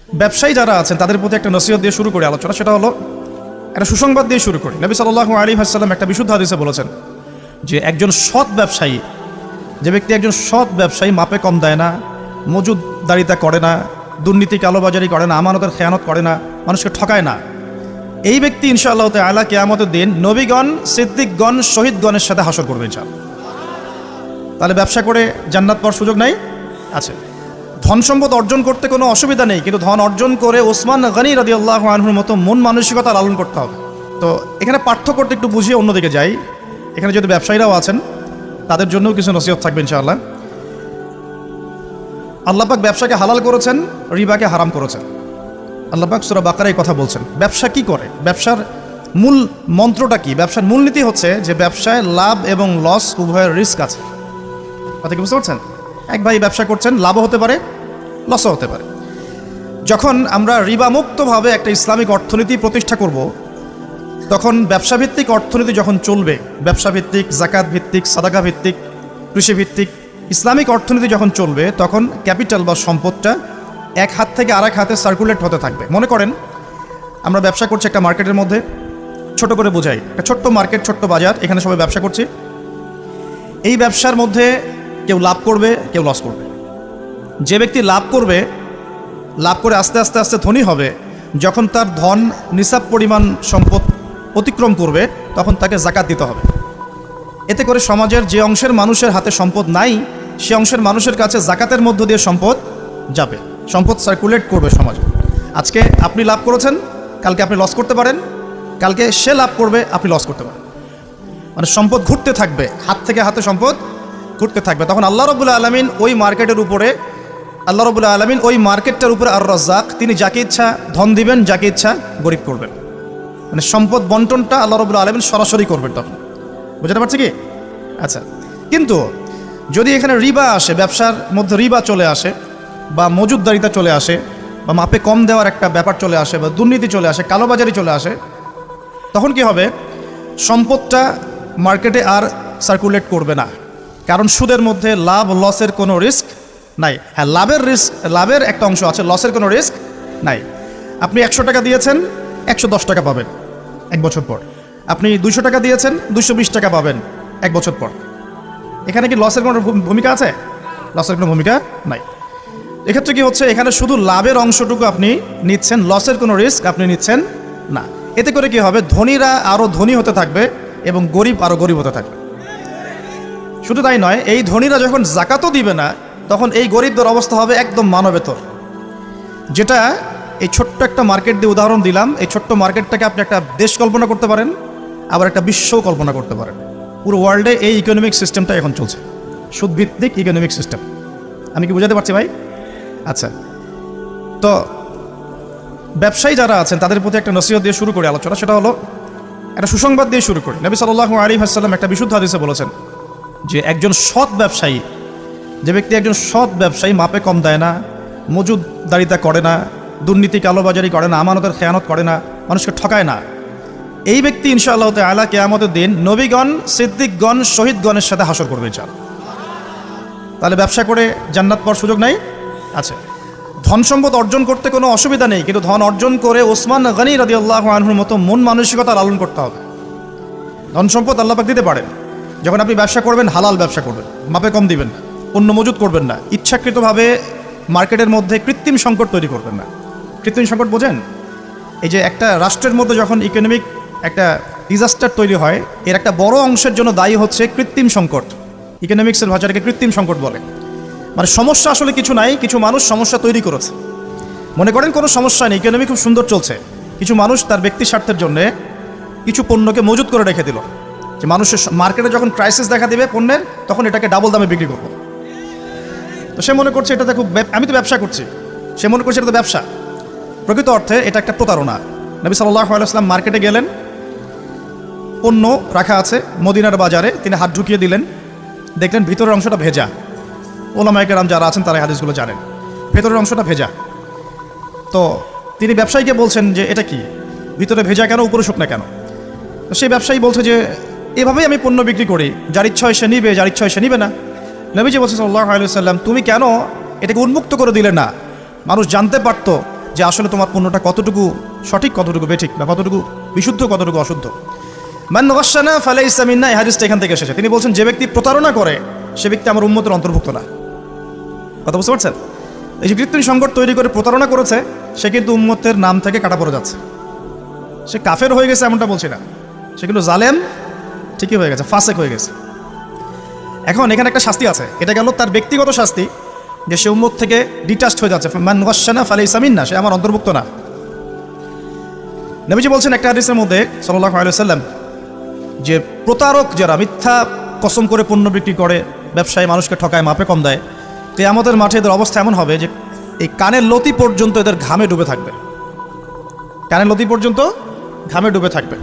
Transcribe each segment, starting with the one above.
ব্যবসায়ী যারা আছেন তাদের প্রতি একটা নসিহত দিয়ে শুরু করি আলোচনা। সেটা হলো একটা সুসংবাদ দিয়ে শুরু করি। নবী সাল্লাল্লাহু আলাইহি ওয়াসাল্লাম একটা বিশুদ্ধ হাদিসে বলেছেন যে একজন সৎ ব্যবসায়ী, যে ব্যক্তি একজন সৎ ব্যবসায়ী মাপে কম দেয় না, মজুদদারিতা করে না, দুর্নীতি কালোবাজারি করে না, আমানতের খেয়ানত করে না, মানুষকে ঠকায় না, এই ব্যক্তি ইনশাআল্লাহ তাআলা কিয়ামতের দিন নবীগণ, সিদ্দিকগণ, শহীদগণের সাথে হাসর করবে ইনশাআল্লাহ। তাহলে ব্যবসা করে জান্নাত পাওয়ার সুযোগ নাই আছে। ধন সম্পদ অর্জন করতে কোনো অসুবিধা নেই, কিন্তু ধন অর্জন করে ওসমান গনি রাদিয়াল্লাহু আনহুর মতো মন মানসিকতা লালন করতে হবে। তো এখানে পার্থক্যটা একটু বুঝিয়ে অন্যদিকে যাই। এখানে যদি ব্যবসায়ীরাও আছেন তাদের জন্যও কিছু নসিহত থাকবে ইনশাআল্লাহ। আল্লাহ পাক ব্যবসাকে হালাল করেছেন, রিবাকে হারাম করেছেন। আল্লাহ পাক সূরা বাকারায় কথা বলছেন। ব্যবসা কি করে, ব্যবসার মূল মন্ত্রটা কি? ব্যবসার মূলনীতি হচ্ছে যে ব্যবসায় লাভ এবং লস উভয়ের রিস্ক আছে। কথা কি বুঝতে পারছেন? এক ভাই ব্যবসা করছেন, লাভও হতে পারে, লসও হতে পারে। যখন আমরা রিবামুক্তভাবে একটা ইসলামিক অর্থনীতি প্রতিষ্ঠা করব, তখন ব্যবসাভিত্তিক অর্থনীতি যখন চলবে, ব্যবসাভিত্তিক, জাকাত ভিত্তিক, সাদাকা ভিত্তিক, কৃষিভিত্তিক ইসলামিক অর্থনীতি যখন চলবে, তখন ক্যাপিটাল বা সম্পদটা এক হাত থেকে আরেক হাতে সার্কুলেট হতে থাকবে। মনে করেন আমরা ব্যবসা করছি একটা মার্কেটের মধ্যে, ছোট করে বোঝাই, একটা ছোট্ট মার্কেট, ছোট্ট বাজার, এখানে সবাই ব্যবসা করছি। এই ব্যবসার মধ্যে কেউ লাভ করবে, কেউ লস করবে। যে ব্যক্তি লাভ করবে, লাভ করে আস্তে আস্তে আস্তে ধনী হবে, যখন তার ধন নিসাব পরিমাণ সম্পদ অতিক্রম করবে, তখন তাকে জাকাত দিতে হবে। এতে করে সমাজের যে অংশের মানুষের হাতে সম্পদ নাই, সে অংশের মানুষের কাছে জাকাতের মধ্য দিয়ে সম্পদ যাবে, সম্পদ সার্কুলেট করবে সমাজে। আজকে আপনি লাভ করেছেন, কালকে আপনি লস করতে পারেন, কালকে সে লাভ করবে, আপনি লস করতে পারেন। মানে সম্পদ ঘুরতে থাকবে, হাত থেকে হাতে সম্পদ ঘুরতে থাকবে। তখন আল্লাহ রাব্বুল আলামিন ওই মার্কেটের উপরে, আল্লাহ রাব্বুল আলামিন ওই মার্কেটটার উপরে আর রাজ্জাক, তিনি যাকে ইচ্ছা ধন দিবেন, যাকে ইচ্ছা গরিব করবেন। মানে সম্পদ বন্টনটা আল্লাহ রাব্বুল আলামিন সরাসরি করবেন। তখন বুঝতে পারছি কি? আচ্ছা, কিন্তু যদি এখানে রিবা আসে, ব্যবসার মধ্যে রিবা চলে আসে, বা মজুদদারিতা চলে আসে, বা মাপে কম দেওয়ার একটা ব্যাপার চলে আসে, বা দুর্নীতি চলে আসে, কালোবাজারি চলে আসে, তখন কি হবে? সম্পদটা মার্কেটে আর সার্কুলেট করবে না। কারণ সুদের মধ্যে লাভ লসের কোনো রিস্ক নাই। হ্যাঁ, লাভের একটা অংশ আছে, লসের কোনো রিস্ক নাই। আপনি 100 টাকা দিয়েছেন, 110 টাকা পাবেন 1 বছর পর। আপনি 200 টাকা দিয়েছেন, 220 টাকা পাবেন 1 বছর পর। এখানে কি লসের কোনো ভূমিকা আছে? লসের কোনো ভূমিকা নাই। এক্ষেত্রে কি হচ্ছে? এখানে শুধু লাভের অংশটুকু আপনি নিচ্ছেন, লসের কোনো রিস্ক আপনি নিচ্ছেন না। এতে করে কি হবে? ধনীরা আরও ধনী হতে থাকবে এবং গরিব আরও গরিব হতে থাকবে। শুধু তাই নয়, এই ধনীরা যখন জাকাতও দিবে না, তখন এই গরিবদের অবস্থা হবে একদম মানবেতর। যেটা এই ছোট্ট একটা মার্কেট দিয়ে উদাহরণ দিলাম, এই ছোট্ট মার্কেটটাকে আপনি একটা দেশ কল্পনা করতে পারেন, আবার একটা বিশ্বও কল্পনা করতে পারেন। পুরো ওয়ার্ল্ডে এই ইকোনমিক সিস্টেমটা এখন চলছে, সুদভিত্তিক ইকোনমিক সিস্টেম। আমি কি বোঝাতে পারছি ভাই? আচ্ছা, তো ব্যবসায়ী যারা আছেন তাদের প্রতি একটা নসিহত দিয়ে শুরু করি আলোচনা। সেটা হলো একটা সুসংবাদ দিয়ে শুরু করি। নবী সাল্লাল্লাহু আলাইহি ওয়াসাল্লাম একটা বিশুদ্ধ হাদিসে বলেছেন যে একজন সৎ ব্যবসায়ী, যে ব্যক্তি একজন সৎ ব্যবসায়ী মাপে কম দেয় না, মজুদদারিতা করে না, দুর্নীতি কালোবাজারি করে না, আমানতের খেয়ানত করে না, মানুষকে ঠকায় না, এই ব্যক্তি ইনশাআল্লাহ তাআলা কিয়ামতের দিন নবীগণ, সিদ্দিকগণ, শহীদগণের সাথে হাসর করবে ইনশাআল্লাহ। তাহলে ব্যবসা করে জান্নাত পাওয়ার সুযোগ নাই আছে। ধন সম্পদ অর্জন করতে কোনো অসুবিধা নেই, কিন্তু ধন অর্জন করে ওসমান গনি রাদিয়াল্লাহু আনহুর মতো মন মানসিকতা লালন করতে হবে। ধন সম্পদ আল্লাহ পাক দিতে পারেন। যখন আপনি ব্যবসা করবেন, হালাল ব্যবসা করবেন, মাপে কম দিবেন না, পণ্য মজুদ করবেন না, ইচ্ছাকৃতভাবে মার্কেটের মধ্যে কৃত্রিম সংকট তৈরি করবেন না। কৃত্রিম সংকট বোঝেন? এই যে একটা রাষ্ট্রের মধ্যে যখন ইকোনমিক একটা ডিজাস্টার তৈরি হয়, এর একটা বড় অংশের জন্য দায়ী হচ্ছে কৃত্রিম সংকট। ইকোনমিক্সের ভাষাটাকে কৃত্রিম সংকট বলে। মানে সমস্যা আসলে কিছু নাই, কিছু মানুষ সমস্যা তৈরি করেছে। মনে করেন কোনো সমস্যা নেই, ইকোনমি খুব সুন্দর চলছে, কিছু মানুষ তার ব্যক্তি স্বার্থের জন্যে কিছু পণ্যকে মজুত করে রেখে দিল, যে মানুষের মার্কেটে যখন ক্রাইসিস দেখা দেবে পণ্যের, তখন এটাকে ডাবল দামে বিক্রি করবো। তো সে মনে করছে এটাতে খুব, আমি তো ব্যবসা করছি, সে মনে করছে এটা তো ব্যবসা। প্রকৃত অর্থে এটা একটা প্রতারণা। নবী সাল্লাল্লাহু আলাইহি ওয়াসাল্লাম মার্কেটে গেলেন, পণ্য রাখা আছে মদিনার বাজারে, তিনি হাত ঢুকিয়ে দিলেন, দেখলেন ভিতরের অংশটা ভেজা। ওলামায়ে কেরাম যারা আছেন তারা হাদিসগুলো জানেন, ভেতরের অংশটা ভেজা। তো তিনি ব্যবসায়ীকে বলছেন যে এটা কি, ভিতরে ভেজা কেন, উপরে শুকনা কেন? তো সেই ব্যবসায়ী বলছে যে এভাবেই আমি পণ্য বিক্রি করি, যার ইচ্ছা হয় সে নিবে, যার ইচ্ছা হয় সে নিবে না। নবীজি বলছেন সাল্লাল্লাহু আলাইহি ওয়াসাল্লাম, তুমি কেন এটাকে উন্মুক্ত করে দিলে না? মানুষ জানতে পারতো যে আসলে তোমার পণ্যটা কতটুকু সঠিক, কতটুকু বেঠিক, বা কতটুকু বিশুদ্ধ, কতটুকু অশুদ্ধ। মান গাশশানা ফালাইসা মিন্না, এই হাদিসটা এখান থেকে এসেছে। তিনি বলছেন যে ব্যক্তি প্রতারণা করে সে ব্যক্তি আমার উম্মতের অন্তর্ভুক্ত না। কথা বুঝতে পারছেন? এই যে কৃত্রিম সংকট তৈরি করে প্রতারণা করেছে সে কিন্তু উম্মতের নাম থেকে কাটা পড়ে যাচ্ছে। সে কাফের হয়ে গেছে এমনটা বলছি না, সে কিন্তু জালেম ঠিকই হয়ে গেছে, ফাসেক হয়ে গেছে। এখন এখানে একটা শাস্তি আছে, এটা গেল তার ব্যক্তিগত শাস্তি, যে সে উম্মত থেকে ডিটাচড হয়ে যাচ্ছে। মান গাশশানা ফালাইসা মিন্না, সে আমার অন্তর্ভুক্ত না। নবীজি বলছেন একটা হাদিসের মধ্যে সাল্লাল্লাহু আলাইহি ওয়াসাল্লাম, যে প্রতারক যারা মিথ্যা কসম করে পণ্য বিক্রি করে, ব্যবসায়ী মানুষকে ঠকায়, মাপে কম দেয়, কিয়ামতের মাঠে এদের অবস্থা এমন হবে যে এই কানের লতি পর্যন্ত এদের ঘামে ডুবে থাকবে। কানের লতি পর্যন্ত ঘামে ডুবে থাকবে।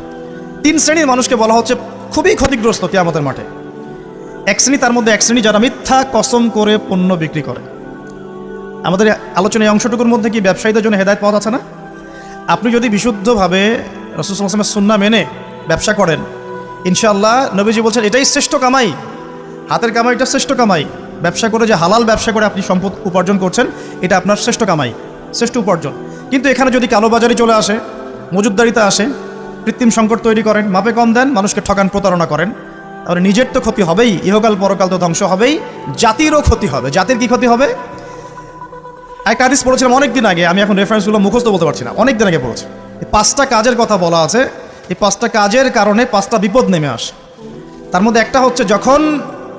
3 শ্রেণীর মানুষকে বলা হচ্ছে খুবই ক্ষতিগ্রস্ত কিয়ামতের মাঠে। এক শ্রেণী, তার মধ্যে এক শ্রেণী যারা মিথ্যা কসম করে পণ্য বিক্রি করে। আমাদের আলোচনার অংশটুকুর মধ্যে কি ব্যবসায়ীদের জন্য হেদায়েত পথ আছে না? আপনি যদি বিশুদ্ধভাবে রাসূল সাল্লাল্লাহু আলাইহি ওয়াসাল্লামের সুন্নাহ মেনে ব্যবসা করেন, ইনশাআল্লাহ নবীজি বলছেন এটাই শ্রেষ্ঠ কামাই, হাতের কামাইটা শ্রেষ্ঠ কামাই। ব্যবসা করে, যে হালাল ব্যবসা করে আপনি সম্পদ উপার্জন করছেন, এটা আপনার শ্রেষ্ঠ কামাই, শ্রেষ্ঠ উপার্জন। কিন্তু এখানে যদি কালোবাজারি চলে আসে, মজুদদারিতে আসে, কৃত্রিম সংকট তৈরি করেন, মাপে কম দেন, মানুষকে ঠকান, প্রতারণা করেন, তাহলে নিজের তো ক্ষতি হবেই, ইহকাল পরকাল তো ধ্বংস হবেই, জাতিরও ক্ষতি হবে। জাতির কি ক্ষতি হবে? একটা হাদিস পড়েছিলাম অনেক দিন আগে, আমি এখন রেফারেন্সগুলো মুখস্থ বলতে পারছি না, অনেক দিন আগে পড়েছি। এই 5টা কাজের কথা বলা আছে, এই 5টা কাজের কারণে 5টা বিপদ নেমে আসে। তার মধ্যে একটা হচ্ছে যখন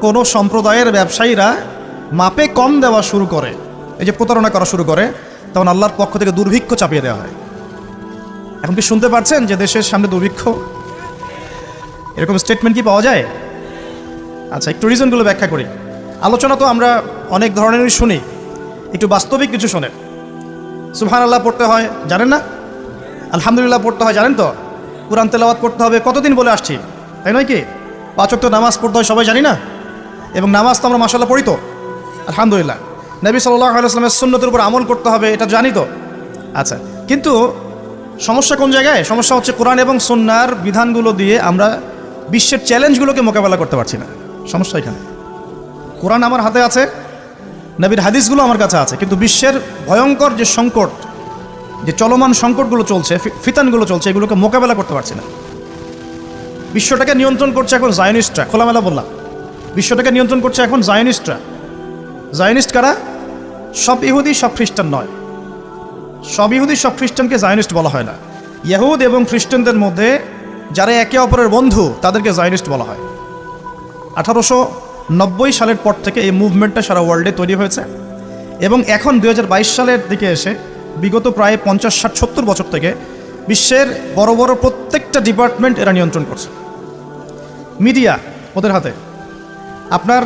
কোনো সম্প্রদায়ের ব্যবসায়ীরা মাপে কম দেওয়া শুরু করে, এই যে প্রতারণা করা শুরু করে, তখন আল্লাহর পক্ষ থেকে দুর্ভিক্ষ চাপিয়ে দেওয়া হয়। এখন কি শুনতে পাচ্ছেন যে দেশের সামনে দুর্ভিক্ষ? এরকম স্টেটমেন্ট কি পাওয়া যায়? আচ্ছা, একটু রিজনগুলো ব্যাখ্যা করি। আলোচনা তো আমরা অনেক ধরনেরই শুনি, একটু বাস্তবিক কিছু শোনেন। সুবহানাল্লাহ পড়তে হয়, জানেন না? আলহামদুলিল্লাহ পড়তে হয়, জানেন তো? কুরআন তেলাওয়াত করতে হবে, কতদিন বলে আসছি, তাই নয় কি? 5 ওয়াক্ত নামাজ পড়তে হয়, সবাই জানি না? এবং নামাজ তো আমরা মাশাআল্লাহ পড়ি তো, আলহামদুলিল্লাহ। নবী সাল্লাল্লাহু আলাইহি ওয়াসাল্লামের সুন্নতের উপর আমল করতে হবে, এটা জানি তো। আচ্ছা, কিন্তু সমস্যা কোন জায়গায়? সমস্যা হচ্ছে কোরআন এবং সুন্নাহর বিধানগুলো দিয়ে আমরা বিশ্বের চ্যালেঞ্জগুলোকে মোকাবেলা করতে পারছি না। সমস্যা এখানে। কোরআন আমার হাতে আছে, নবীর হাদিসগুলো আমার কাছে আছে, কিন্তু বিশ্বের ভয়ঙ্কর যে সংকট, যে চলমান সংকটগুলো চলছে, ফিতানগুলো চলছে, এগুলোকে মোকাবেলা করতে পারছি না। বিশ্বটাকে নিয়ন্ত্রণ করছে এখন জায়নিস্টরা, খোলামেলা বললাম, বিশ্বটাকে নিয়ন্ত্রণ করছে এখন জায়নিস্টরা। জায়নিস্ট কারা? সব ইহুদি, সব খ্রিস্টান নয়। সব ইহুদি, সব খ্রিস্টানকে জায়নিস্ট বলা হয় না। ইহুদ এবং খ্রিস্টানদের মধ্যে যারা একে অপরের বন্ধু, তাদেরকে জায়নিস্ট বলা হয়। 1890 সালের পর থেকে এই মুভমেন্টটা সারা ওয়ার্ল্ডে তৈরি হয়েছে, এবং এখন 2022 সালের দিকে এসে বিগত প্রায় 50, 60, 70 বছর থেকে বিশ্বের বড় বড় প্রত্যেকটা ডিপার্টমেন্ট এরা নিয়ন্ত্রণ করছে। মিডিয়া ওদের হাতে। আপনার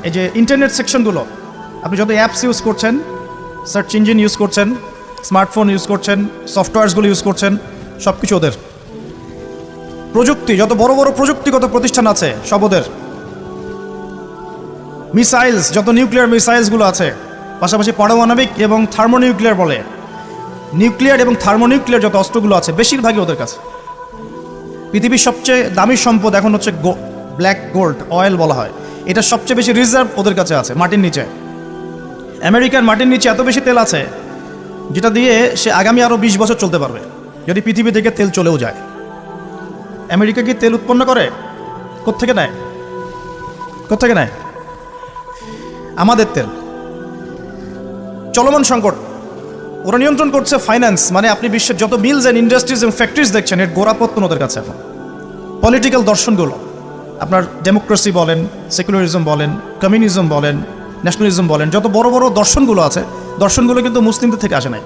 এই যে ইন্টারনেট সেকশনগুলো, আপনি যত অ্যাপস ইউজ করছেন, সার্চ ইঞ্জিন ইউজ করছেন, স্মার্টফোন ইউজ করছেন, সফটওয়্যারসগুলো ইউজ করছেন, সব কিছু ওদের। প্রযুক্তি, যত বড় বড় প্রযুক্তিগত প্রতিষ্ঠান আছে সব ওদের। মিসাইলস, যত নিউক্লিয়ার মিসাইলসগুলো আছে, পাশাপাশি পারমাণবিক এবং থার্মোনিউক্লিয়ার বলে, নিউক্লিয়ার এবং থার্মোনিউক্লিয়ার যত অস্ত্রগুলো আছে, বেশিরভাগই ওদের কাছে। পৃথিবীর সবচেয়ে দামি সম্পদ এখন হচ্ছে ব্ল্যাক গোল্ড, অয়েল বলা হয়, এটা সবচেয়ে বেশি রিজার্ভ ওদের কাছে আছে মাটির নিচে। আমেরিকার মাটির নিচে এত বেশি তেল আছে, যেটা দিয়ে সে আগামী আরও 20 বছর চলতে পারবে, যদি পৃথিবী থেকে তেল চলেও যায়। আমেরিকা কি তেল উৎপন্ন করে? কোত্থেকে নেয়? কোত্থেকে নেয়? আমাদের তেল। চলমান সংকট, ওরা নিয়ন্ত্রণ করছে ফাইন্যান্স, মানে আপনি বিশ্বের যত মিলস অ্যান্ড ইন্ডাস্ট্রিজ এবং ফ্যাক্টরিজ দেখছেন, এর গোড়াপত্তন ওদের কাছে এখন। পলিটিক্যাল দর্শনগুলো, আপনার ডেমোক্রেসি বলেন, সেকুলারিজম বলেন, কমিউনিজম বলেন, ন্যাশনালিজম বলেন, যত বড় বড় দর্শনগুলো আছে, দর্শনগুলো কিন্তু মুসলিমদের থেকে আসে নাই।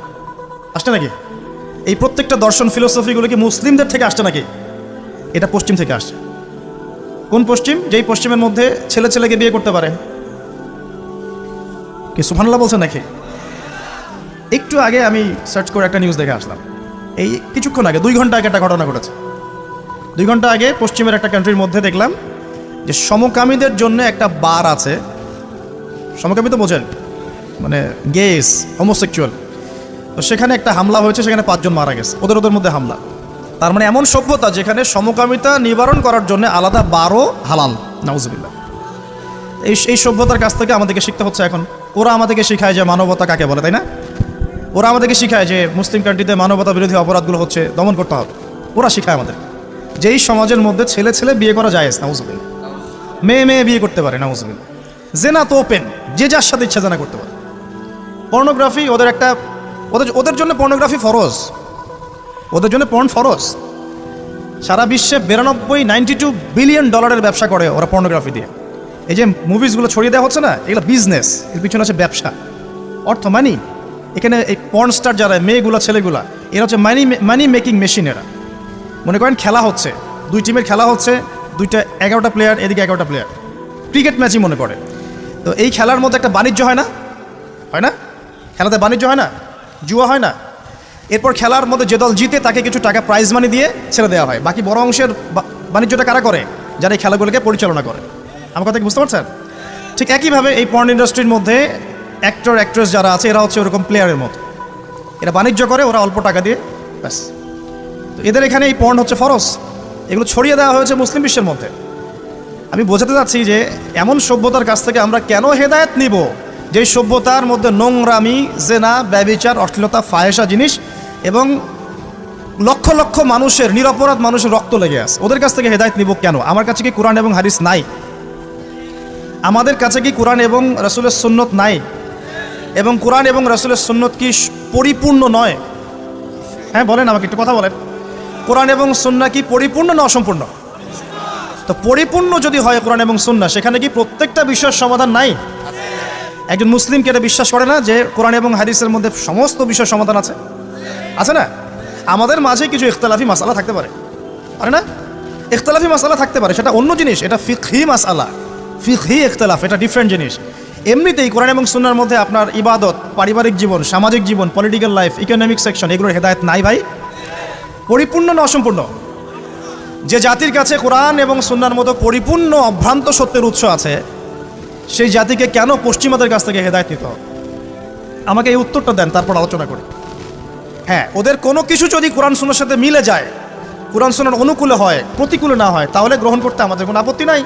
আসছে নাকি? এই প্রত্যেকটা দর্শন, ফিলোসফিগুলো কি মুসলিমদের থেকে আসছে নাকি? এটা পশ্চিম থেকে আসছে। কোন পশ্চিম? যেই পশ্চিমের মধ্যে ছেলে ছেলেকে বিয়ে করতে পারে। কি সুবহানাল্লাহ বলছেন নাকি? একটু আগে আমি সার্চ করে একটা নিউজ দেখে আসলাম, এই কিছুক্ষণ আগে, 2 ঘন্টা আগে একটা ঘটনা ঘটেছে। 2 ঘন্টা আগে পশ্চিমের একটা কান্ট্রির মধ্যে দেখলাম যে সমকামীদের জন্য একটা বার আছে। সমকামী তো বোঝেন, মানে গেস, হোমোসেক্সুয়াল। তো সেখানে একটা হামলা হয়েছে, সেখানে 5 জন মারা গেছে, ওদের মধ্যে হামলা। তার মানে এমন সভ্যতা যেখানে সমকামিতা নিবারণ করার জন্য আলাদা বারও হালাল। নাউজুবিল্লাহ। এই সভ্যতার কাছ থেকে আমাদেরকে শিখতে হচ্ছে এখন। ওরা আমাদেরকে শেখায় যে মানবতা কাকে বলে, তাই না? ওরা আমাদেরকে শিখায় যে মুসলিম কান্ট্রিতে মানবতা বিরোধী অপরাধগুলো হচ্ছে দমন করতে হবে। ওরা শিখায় আমাদের যেই সমাজের মধ্যে ছেলে ছেলে বিয়ে করা যায় নাউজুবিল্লাহ, মেয়ে মেয়ে বিয়ে করতে পারে নাউজুবিল্লাহ, জেনা তো ওপেন, যে যার সাথে ইচ্ছা জেনা করতে পারে। পর্নোগ্রাফি ওদের একটা ওদের জন্য পর্নোগ্রাফি ফরজ, ওদের জন্য পর্ন ফরজ। সারা বিশ্বে 92 বিলিয়ন ডলারের ব্যবসা করে ওরা পর্নোগ্রাফি দিয়ে। এই যে মুভিজগুলো ছড়িয়ে দেওয়া হচ্ছে না, এগুলো বিজনেস, এর পিছনে আছে ব্যবসা, অর্থ, মানি। এখানে এই পর্ন স্টার যারা মেয়েগুলা ছেলেগুলা, এরা হচ্ছে মানি মেকিং মেশিন। এরা মনে করেন খেলা হচ্ছে, দুই টিমের খেলা হচ্ছে, দুইটা 11টা প্লেয়ার, এদিকে 11টা প্লেয়ার, ক্রিকেট ম্যাচই মনে করে। তো এই খেলার মধ্যে একটা বাণিজ্য হয় না, হয় না? খেলাতে বাণিজ্য হয় না, জুয়া হয় না? এরপর খেলার মধ্যে যে দল জিতে তাকে কিছু টাকা প্রাইজ মানি দিয়ে ছেড়ে দেওয়া হয়। বাকি বড় অংশের বাণিজ্যটা কারা করে? যারা এই খেলাগুলোকে পরিচালনা করে। আমার কথা কি বুঝতে পারছেন? ঠিক একইভাবে এই পর্ন ইন্ডাস্ট্রির মধ্যে অ্যাক্টর অ্যাক্ট্রেস যারা আছে এরা হচ্ছে ওরকম প্লেয়ারের মতো, এরা বাণিজ্য করে, ওরা অল্প টাকা দিয়ে, ব্যাস। তো এদের এখানে এই পর্ন হচ্ছে ফরজ, এগুলো ছড়িয়ে দেওয়া হয়েছে মুসলিম বিশ্বের মধ্যে। আমি বোঝাতে চাচ্ছি যে এমন সভ্যতার কাছ থেকে আমরা কেন হেদায়েত নিব যেই সভ্যতার মধ্যে নোংরামি, জেনা, ব্যভিচার, অশ্লীলতা, ফাহেসা জিনিস এবং লক্ষ লক্ষ মানুষের, নিরপরাধ মানুষের রক্ত লেগে আছে। ওদের কাছ থেকে হেদায়েত নিব কেন? আমার কাছে কি কোরআন এবং হাদিস নাই? আমাদের কাছে কি কোরআন এবং রাসূলের সুন্নত নাই? এবং কোরআন এবং রাসূলের সুন্নত কি পরিপূর্ণ নয়? হ্যাঁ বলেন, আমাকে একটু কথা বলেন। কোরআন এবং সুন্নাহ কি পরিপূর্ণ না অসম্পূর্ণ? তো পরিপূর্ণ যদি হয় কোরআন এবং সুন্নাহ, সেখানে কি প্রত্যেকটা বিষয়ের সমাধান নাই? একজন মুসলিমকে এটা বিশ্বাস করে না যে কোরআন এবং হাদিসের মধ্যে সমস্ত বিষয়ের সমাধান আছে? আছে না? আমাদের মাঝে কিছু ইখতিলাফি মাসালা থাকতে পারে, পারে না? ইখতিলাফি মাসালা থাকতে পারে, সেটা অন্য জিনিস, এটা ফিকহি মাসালা, ফিকহি ইখতিলাফ, এটা ডিফারেন্ট জিনিস। এমনিতেই কোরআন এবং সুন্নাহর মধ্যে আপনার ইবাদত, পারিবারিক জীবন, সামাজিক জীবন, পলিটিক্যাল লাইফ, ইকোনমিক সেকশন, এগুলোর হেদায়েত নাই ভাই? পরিপূর্ণ না অসম্পূর্ণ? যে জাতির কাছে কোরআন এবং সুন্নাহর মতো পরিপূর্ণ অভ্রান্ত সত্যের উৎস আছে, সেই জাতিকে কেন পশ্চিমাদের কাছ থেকে হেদায়েত নিতে হবে? আমাকে এই উত্তরটা দেন, তারপর আলোচনা করি। হ্যাঁ, ওদের কোনো কিছু যদি কোরআন সুন্নাহর সাথে মিলে যায়, কোরআন সুন্নাহর অনুকূলে হয়, প্রতিকূলে না হয়, তাহলে গ্রহণ করতে আমাদের কোনো আপত্তি নাই।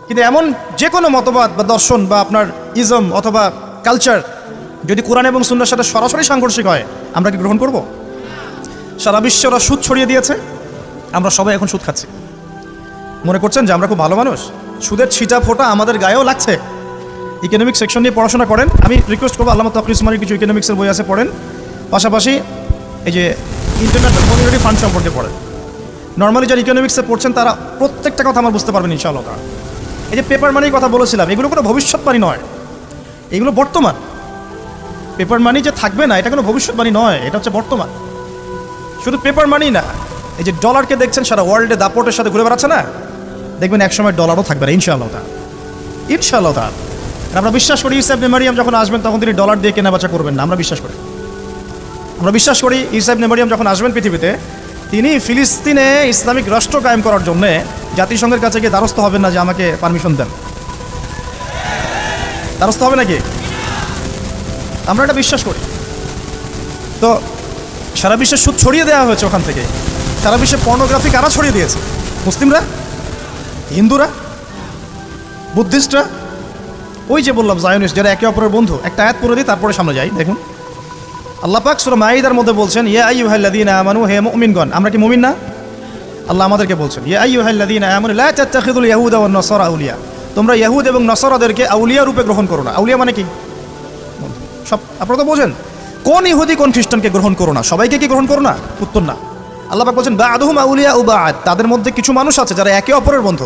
কিন্তু এমন যে কোনো মতবাদ বা দর্শন বা আপনার ইজম অথবা কালচার যদি কোরআন এবং সুন্নাহর সাথে সরাসরি সাংঘর্ষিক হয়, আমরা কি গ্রহণ করব? সারা বিশ্বে ওরা সুদ ছড়িয়ে দিয়েছে, আমরা সবাই এখন সুদ খাচ্ছি। মনে করছেন যে আমরা খুব ভালো মানুষ? সুদের ছিটা ফোঁটা আমাদের গায়েও লাগছে। ইকোনমিক সেকশন নিয়ে পড়াশোনা করেন, আমি রিকোয়েস্ট করবো আল্লামা তকী উসমানীর কিছু ইকোনমিক্সের বই আছে, পড়েন। পাশাপাশি এই যে ইন্টারন্যাশনাল মনিটারি ফান্ড সম্পর্কে পড়েন। নর্মালি যারা ইকোনমিক্সে পড়ছেন তারা প্রত্যেকটা কথা আমার বুঝতে পারবেন ইনশাআল্লাহ। এই যে পেপার মানির কথা বলেছিলাম, এগুলো কোনো ভবিষ্যৎবাণী নয়, এগুলো বর্তমান। পেপার মানি যে থাকবে না, এটা কোনো ভবিষ্যৎবাণী নয়, এটা হচ্ছে বর্তমান। শুধু পেপার মানি না, এই যে ডলারকে দেখছেন সারা ওয়ার্ল্ডে দাপটের সাথে ঘুরে বেড়াচ্ছে না, দেখবেন একসময় ডলারও থাকবে না ইনশাআল্লাহ। ইনশাআল্লাহ আমরা বিশ্বাস করি ঈসা ইবনে মারিয়াম যখন আসবেন তখন তিনি ডলার দিয়ে কেনাবেচা করবেন না। আমরা বিশ্বাস করি ঈসা ইবনে মারিয়াম যখন আসবেন পৃথিবীতে, তিনি ফিলিস্তিনে ইসলামিক রাষ্ট্র কায়েম করার জন্যে জাতিসংঘের কাছে গিয়ে দ্বারস্থ হবেন না যে আমাকে পারমিশন দেন। দ্বারস্থ হবে নাকি? আমরা এটা বিশ্বাস করি। তো সারা বিশ্বে সুদ ছড়িয়ে দেওয়া হয়েছে ওখান থেকে। সারা বিশ্বে পর্নোগ্রাফি কারা ছড়িয়ে দিয়েছে? মুসলিমরা, হিন্দুরা, বুদ্ধিস্টরা, ওই যে বললাম জায়নিস্ট, যারা একে অপরের বন্ধু। একটা আয়াত পড়ে দিই, তারপরে সামনে যাই। দেখুন আল্লাহ পাক সূরা মাঈদার মধ্যে বলছেন, ইয়া আইয়ুহাল্লাযীনা আমানু, হে মুমিনগণ। আমরা কি মুমিন না? আল্লাহ আমাদেরকে বলছেন, ইয়া আইয়ুহাল্লাযীনা আমানু লা তাত্তাখিযুল ইয়াহুদা ওয়ান নাসারা আউলিয়া, তোমরা ইহুদ এবং নসারাদেরকে আউলিয়া রূপে গ্রহণ করো না। আউলিয়া মানে কি? সব আপনারা তো বোঝেন। কোন ইহুদি কোন খ্রিস্টানকে গ্রহণ করো না? সবাইকে কি গ্রহণ করো না? উত্তর না। আল্লাহ পাক বলছেন বা'দুহুম আউলিয়া ও বা'দ, তাদের মধ্যে কিছু মানুষ আছে যারা একে অপরের বন্ধু।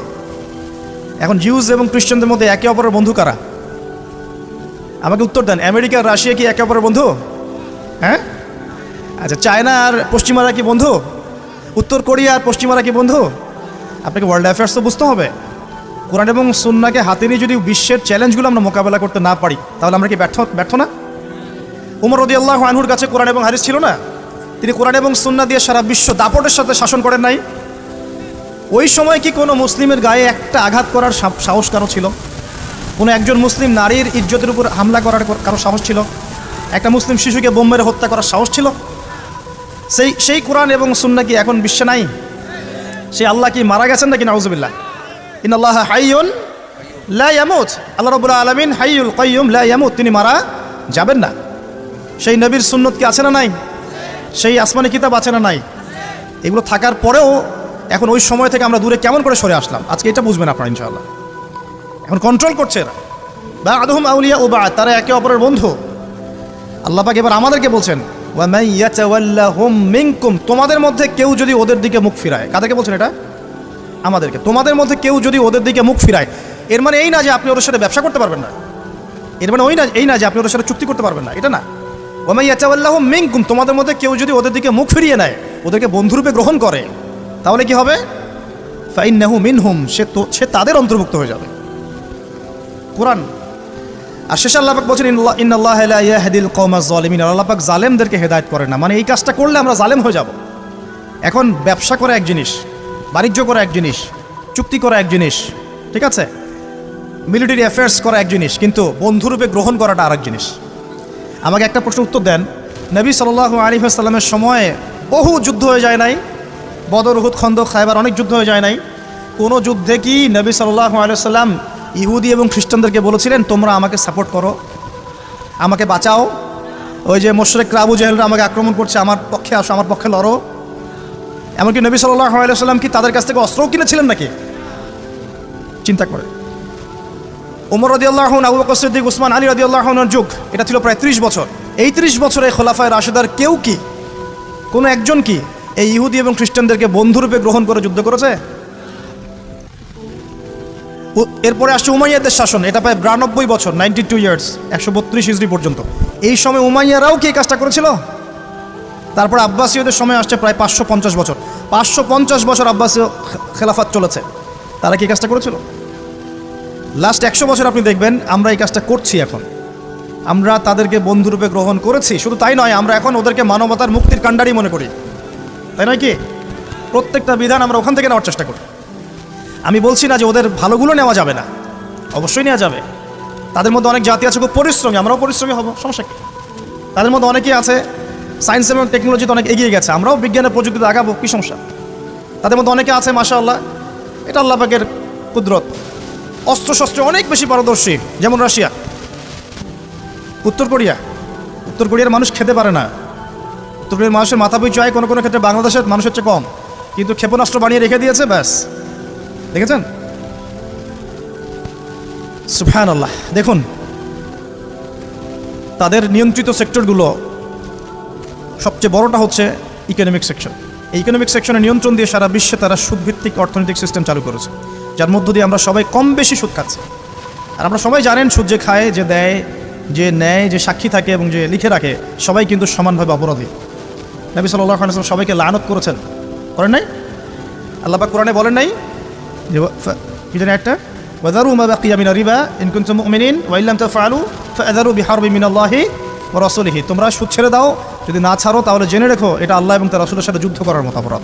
এখন জিউস এবং খ্রিস্টানদের মধ্যে একে অপরের বন্ধু কারা? আমাকে উত্তর দেন। আমেরিকা রাশিয়া কি একে অপরের বন্ধু? হ্যাঁ, আচ্ছা। চায়না আর পশ্চিমারা কি বন্ধু? উত্তর কোরিয়া আর পশ্চিমারা কি বন্ধু? আপনাকে ওয়ার্ল্ড অ্যাফেয়ার্স তো বুঝতে হবে। কোরআন এবং সুন্নাহকে হাতে নিয়ে যদি বিশ্বের চ্যালেঞ্জগুলো আমরা মোকাবেলা করতে না পারি, তাহলে আমরা কি ব্যর্থ না? উমর রাদিয়াল্লাহু আনহুর কাছে কোরআন এবং হাদিস ছিল না? তিনি কোরআন এবং সুন্নাহ দিয়ে সারা বিশ্ব দাপটের সাথে শাসন করেন নাই? ওই সময় কি কোনো মুসলিমের গায়ে একটা আঘাত করার সাহস কারো ছিল? কোনো একজন মুসলিম নারীর ইজ্জতের উপর হামলা করার কারো সাহস ছিল? একটা মুসলিম শিশুকে বোম মেরে হত্যা করার সাহস ছিল? সেই কোরআন এবং সুন্নাহ কি এখন বিশ্বে নাই? সেই আল্লাহ কি মারা গেছেন নাকি? নাউজুবিল্লাহ। ইন্নাল্লাহা হাইয়ুন লা ইয়ামুত, আল্লাহ রাব্বুল আলামিন হাইয়ুল কাইয়ুম লা ইয়ামুত, তিনি মারা যাবেন না। সেই নবীর সুন্নত কি আছে না নাই? সেই আসমানি কিতাব আছে না নাই? এগুলো থাকার পরেও এখন ওই সময় থেকে আমরা দূরে কেমন করে সরে আসলাম, আজকে এটা বুঝবেন আপনারা ইনশাআল্লাহ। এখন কন্ট্রোল করছে এরা, বা আদহুম আউলিয়া ও বা তারা একে অপরের বন্ধু। আল্লাহ পাক এবার আমাদেরকে বলছেন ওয়া মান ইয়াতাওয়াল্লাহুম মিনকুম, তোমাদের মধ্যে কেউ যদি ওদের দিকে মুখ ফিরায়। কাদেরকে বলছেন এটা? আমাদেরকে। তোমাদের মধ্যে কেউ যদি ওদের দিকে মুখ ফিরায়, এর মানে এই না যে আপনি ওদের সাথে ব্যবসা করতে পারবেন না, এর মানে এই না যে আপনি ওদের সাথে চুক্তি করতে পারবেন না, এটা না। ওয়া মান ইয়াতাওয়াল্লাহুম মিনকুম, তোমাদের মধ্যে কেউ যদি ওদের দিকে মুখ ফিরিয়ে নেয়, ওদেরকে বন্ধুরূপে গ্রহণ করে, তাহলে কি হবে? ফাইন্নাহু মিনহুম, সে তাদের অন্তর্ভুক্ত হয়ে যাবে। কোরআন। আর শেষে আল্লাহ পাক বলছেন ইন্নাল্লাহা লা ইয়াহদিল কওমাজ যালিমিন, আল্লাহ পাক জালেমদেরকে হেদায়েত করেন না। মানে এই কাজটা করলে আমরা জালেম হয়ে যাব। এখন ব্যবসা করা এক জিনিস, বাণিজ্য করা এক জিনিস, চুক্তি করা এক জিনিস, ঠিক আছে, মিলিটারি অ্যাফেয়ার্স করা এক জিনিস, কিন্তু বন্ধুরূপে গ্রহণ করাটা আরেক জিনিস। আমাকে একটা প্রশ্ন উত্তর দেন, নবী সাল্লাল্লাহু আলাইহি ওয়াসাল্লামের সময়ে বহু যুদ্ধ হয়ে যায় নাই? বদর, উহুদ, খন্দক, খায়বার, অনেক যুদ্ধ হয়ে যায় নাই? কোনো যুদ্ধে কি নবী সাল্লাল্লাহু আলাইহি ওয়াসাল্লাম ইহুদি এবং খ্রিস্টানদেরকে বলেছিলেন তোমরা আমাকে সাপোর্ট করো, আমাকে বাঁচাও, ওই যে মুশরিক আবু জাহেলরা আমাকে আক্রমণ করছে, আমার পক্ষে আসো, আমার পক্ষে লড়ো? এমনকি নবী সাল্লাল্লাহু আলাইহি ওয়াসাল্লাম কি তাদের কাছ থেকে অস্ত্রও কিনেছিলেন নাকি? চিন্তা করে। ওমর রাদিয়াল্লাহু আনহু, আবু বকর সিদ্দিক, উসমান, আলী রাদিয়াল্লাহু আনহুর যুগ, এটা ছিল প্রায় 30 বছর। এই 30 বছরে খোলাফায়ে রাশিদার কেউ কি, কোনো একজন কি এই ইহুদি এবং খ্রিস্টানদেরকে বন্ধুরূপে গ্রহণ করে যুদ্ধ করেছে? এরপরে আসছে উমাইয়াদের শাসন, এটা প্রায় 92 বছর, 92 ইয়ার্স, 132 হিজরি পর্যন্ত। এই সময় উমাইয়ারাও কি এই কাজটা করেছিল? তারপর আব্বাসীয়দের সময় আসছে প্রায় 550 বছর। 550 বছর আব্বাসীয় খেলাফত চলেছে, তারা কি কাজটা করেছিল? লাস্ট 100 বছর আপনি দেখবেন আমরা এই কাজটা করছি। এখন আমরা তাদেরকে বন্ধুরূপে গ্রহণ করেছি, শুধু তাই নয়, আমরা এখন ওদেরকে মানবতার মুক্তির কাণ্ডারি মনে করি, তাই নয় কি? প্রত্যেকটা বিধান আমরা ওখান থেকে নেওয়ার চেষ্টা করি। আমি বলছি না যে ওদের ভালোগুলো নেওয়া যাবে না, অবশ্যই নেওয়া যাবে। তাদের মধ্যে অনেক জাতি আছে খুব পরিশ্রমী, আমরাও পরিশ্রমী হব, সমস্যা কি? তাদের মধ্যে অনেকেই আছে সায়েন্স এবং টেকনোলজিতে অনেক এগিয়ে গেছে, আমরাও বিজ্ঞানের প্রযুক্তিতে আগাবো, কী সমস্যা? তাদের মধ্যে অনেকে আছে মাশাআল্লাহ, এটা আল্লাহ পাকের কুদরত, অস্ত্রশস্ত্রে অনেক বেশি পারদর্শী, যেমন রাশিয়া, উত্তর কোরিয়ার মানুষ খেতে পারে না, উত্তর কোরিয়ার মানুষের মাথা পিছু আয় কোনো কোনো ক্ষেত্রে বাংলাদেশের মানুষের চেয়ে কম, কিন্তু ক্ষেপণাস্ত্র বানিয়ে রেখে দিয়েছে, ব্যাস। দেখেছেন? সুবহানাল্লাহ। দেখুন তাদের নিয়ন্ত্রিত সেক্টরগুলো, সবচেয়ে বড়টা হচ্ছে ইকোনমিক সেকশন। এই ইকোনমিক সেকশনের নিয়ন্ত্রণ দিয়ে সারা বিশ্বে তারা সুদভিত্তিক অর্থনৈতিক সিস্টেম চালু করেছে, যার মধ্য দিয়ে আমরা সবাই কম বেশি সুদ খাচ্ছি। আর আমরা সবাই জানেন সুদ যে খায়, যে দেয়, যে নেয়, যে সাক্ষী থাকে এবং যে লিখে রাখে, সবাই কিন্তু সমানভাবে অপরাধী। নবী সাল্লাল্লাহু আলাইহি ওয়াসাল্লাম সবাইকে লানত করেছেন, করেন নাই? আল্লাহ পাক কোরআনে বলেন নাই যে কি জানি একটা, ওয়াযারু মা বাকিয়া মিনার রিবা ইন কুনতুম মুমিনিন ওয়া ইল্লাম তাফআলু ফাআযারু বিহারবিন মিনাল্লাহি ওয়া রাসূলিহি, তোমরা সুদ ছেড়ে দাও, যদি না ছাড়ো তাহলে জেনে রেখো এটা আল্লাহ এবং তার রাসূলের সাথে যুদ্ধ করার মতো অপরাধ।